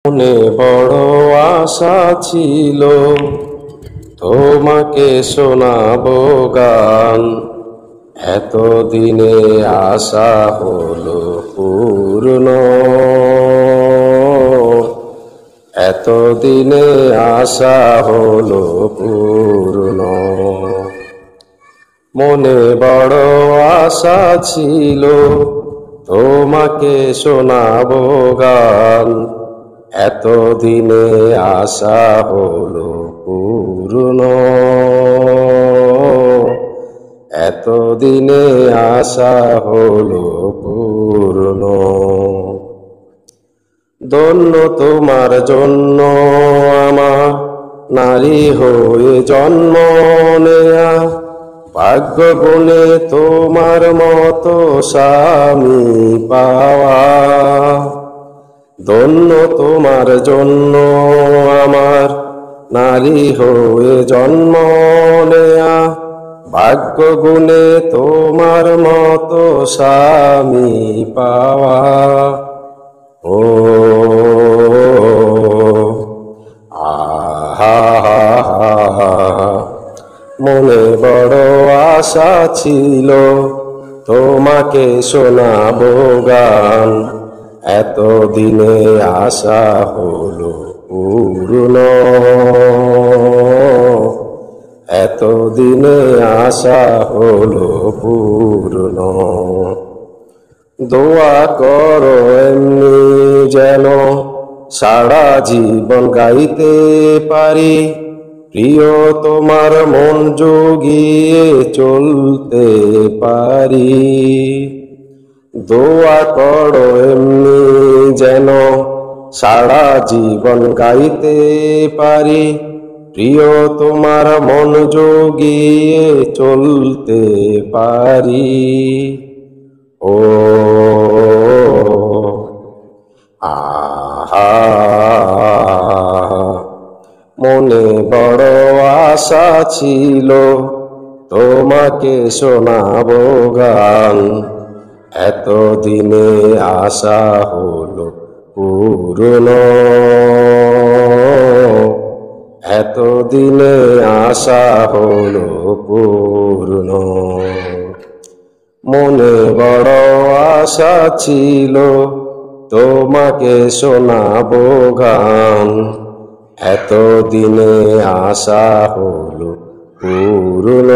মনে বড় আশা ছিল তোমাকে শোনাবো গান, এতদিনে আশা হলো পূর্ণ, এতদিনে আশা হলো পূর্ণ। মনে বড় আশা ছিল তোমাকে শোনাবো গান, এতদিনে আশা হলো পূর্ণ, এতদিনে আশা হলো পূর্ণ। ধন্য তোমার জন্য আমার নারী হয়ে জন্ম নেয়া, ভাগ্য গুণে তোমার মতো স্বামী পাওয়া। ধন্য তোমার জন্য আমার নারী হয়ে জন্ম নেয়া, ভাগ্য গুণে তোমার মতো স্বামী পাওয়া। ও আহা, মনে বড় আশা ছিল তোমাকে শোনাবো গান, এতদিনে আশা হলো পূর্ণ, এতদিনে আশা হলো পূর্ণ। দোয়া করো এমনি যেন সারা জীবন গাইতে পারি, প্রিয় তোমার মন জুগিয়ে চলতে পারি। দোয়া করো এমনি যেন সারা জীবন গাইতে পারি, প্রিয় তোমার মন জুগিয়ে চলতে পারি। ও আহা, মনে বড় আশা ছিল তোমাকে শোনাবো গান, এতদিনে আশা হলো পূর্ণ, এতদিনে আশা হলো পূর্ণ। মনে বড় আশা ছিল তোমাকে শোনাবো গান, এতদিনে আশা হলো পূর্ণ,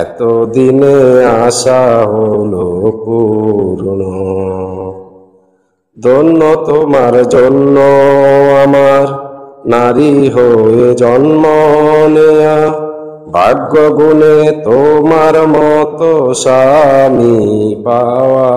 এতদিনে আশা হলো পূর্ণ। ধন্য তোমার জন্য আমার নারী হয়ে জন্ম নেয়া, ভাগ্য গুণে তোমার মতো স্বামী পাওয়া।